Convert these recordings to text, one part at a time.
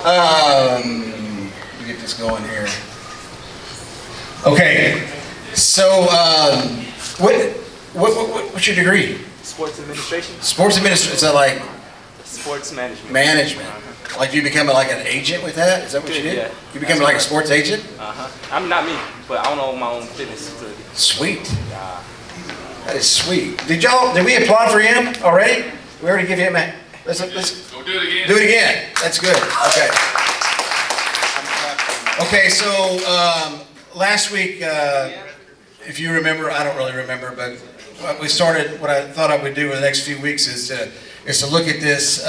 Let me get this going here. Okay, so what's your degree? Sports administration. Sports administration. Is that like Sports management. management? Like you become like an agent with that? Is that what you did? Yeah. You become like a sports agent? I'm not me, but I don't own my own fitness facility. Sweet. That is sweet. Did we applaud for him already? We already give him a, let's Go do it again. do it again. That's good. Okay. Okay, so last week, if you remember, I don't really remember, but what I thought I would do in the next few weeks is to look at this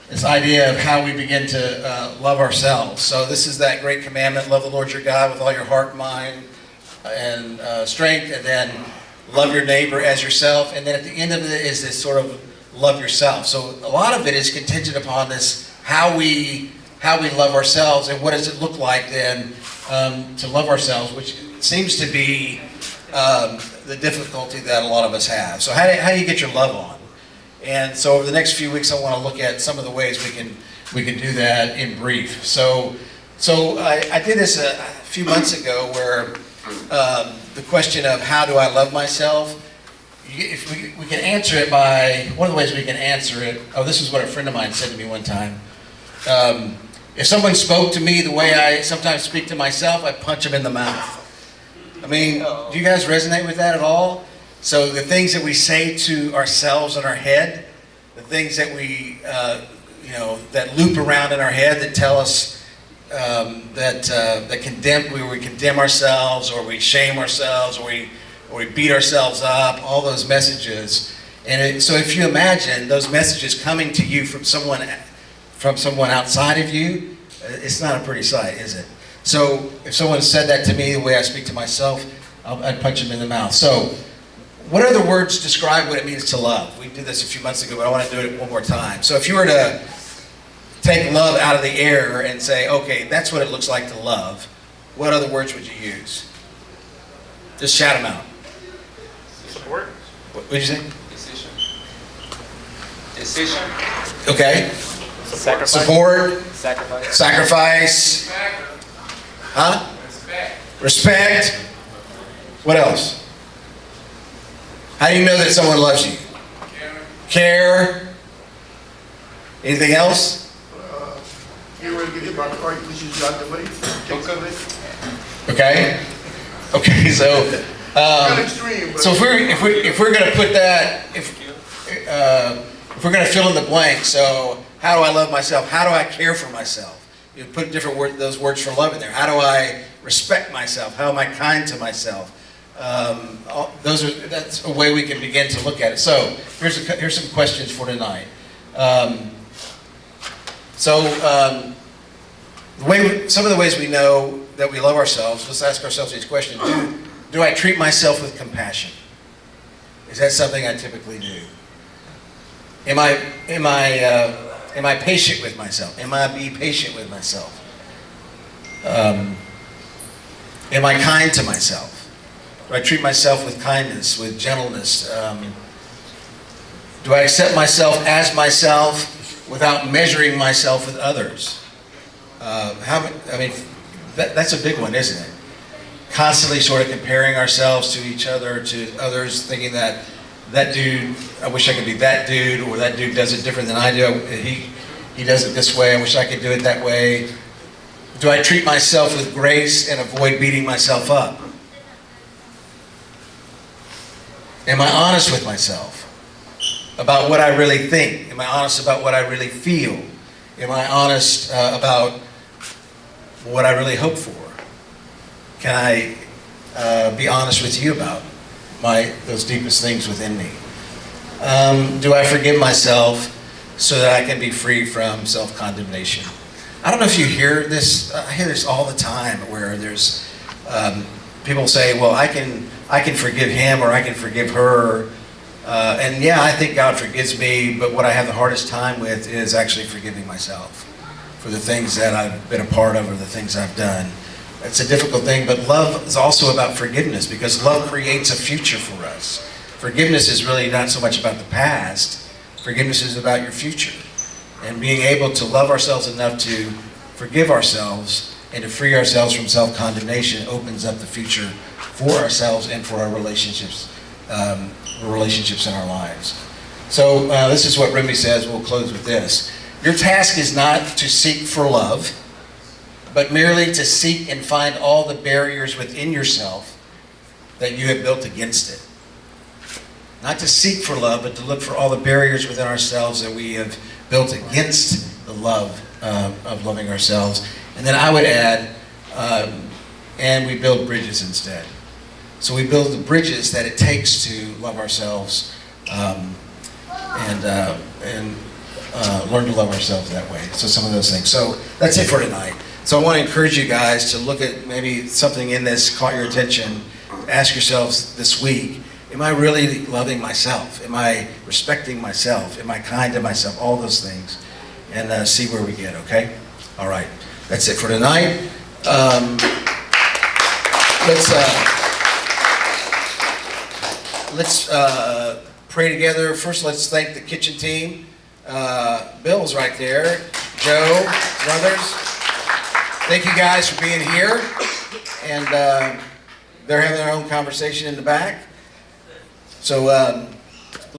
this idea of how we begin to love ourselves. So this is that great commandment: love the Lord your God with all your heart, mind, and strength, and then love your neighbor as yourself. And then at the end of it is this sort of love yourself. So a lot of it is contingent upon this how we love ourselves, and what does it look like then to love ourselves, which seems to be the difficulty that a lot of us have. So how do you get your love on? And so over the next few weeks, I want to look at some of the ways we can do that in brief. So I did this a few months ago, where the question of how do I love myself, if we can answer it by, one of the ways we can answer it, this is what a friend of mine said to me one time. If someone spoke to me the way I sometimes speak to myself, I punch them in the mouth. I mean, do you guys resonate with that at all? So the things that we say to ourselves in our head, the things that we, that loop around in our head that tell us that we condemn ourselves, or we shame ourselves, or we beat ourselves up, all those messages. And so if you imagine those messages coming to you from someone outside of you, it's not a pretty sight, is it? So if someone said that to me the way I speak to myself, I'd punch them in the mouth. So what other words describe what it means to love? We did this a few months ago, but I want to do it one more time. So if you were to take love out of the air and say, okay, that's what it looks like to love, what other words would you use? Just shout them out. Support. What did you say? Decision. Okay. Sacrifice. Support. Sacrifice. Sacrifice. Huh? Respect. What else? How do you know that someone loves you? Care. Anything else? You ready to get hit by the car, you push you out the way, take something. Okay. Okay. So. Not extreme, but So if we're going to put that, if we're going to fill in the blank, so how do I love myself? How do I care for myself? You put different those words for love in there. How do I respect myself? How am I kind to myself? That's a way we can begin to look at it. So here's some questions for tonight. Some of the ways we know that we love ourselves. Let's ask ourselves each question: Do I treat myself with compassion? Is that something I typically do? Am I patient with myself? Am I be patient with myself? Am I kind to myself? Do I treat myself with kindness, with gentleness? Do I accept myself as myself without measuring myself with others? That's a big one, isn't it? Constantly sort of comparing ourselves to each other, to others, thinking that dude, I wish I could be that dude, or that dude does it different than I do. He does it this way, I wish I could do it that way. Do I treat myself with grace and avoid beating myself up? Am I honest with myself about what I really think? Am I honest about what I really feel? Am I honest about what I really hope for? Can I be honest with you about those deepest things within me? Do I forgive myself so that I can be free from self-condemnation? I don't know if you hear this. I hear this all the time, where there's people say, well, I can forgive him, or I can forgive her. And yeah, I think God forgives me, but what I have the hardest time with is actually forgiving myself for the things that I've been a part of, or the things I've done. It's a difficult thing, but love is also about forgiveness, because love creates a future for us. Forgiveness is really not so much about the past. Forgiveness is about your future. And being able to love ourselves enough to forgive ourselves and to free ourselves from self-condemnation opens up the future for ourselves and for our relationships in our lives. So this is what Remy says. We'll close with this. Your task is not to seek for love, but merely to seek and find all the barriers within yourself that you have built against it. Not to seek for love, but to look for all the barriers within ourselves that we have built against the love of loving ourselves. And then I would add, and we build bridges instead. So we build the bridges that it takes to love ourselves and learn to love ourselves that way. So some of those things. So that's it for tonight. So I want to encourage you guys to look at maybe something in this caught your attention. Ask yourselves this week, am I really loving myself? Am I respecting myself? Am I kind to myself? All those things. And see where we get, okay? All right. That's it for tonight. Let's pray together. First, let's thank the kitchen team. Bill's right there. Joe, brothers. Thank you guys for being here. And they're having their own conversation in the back. So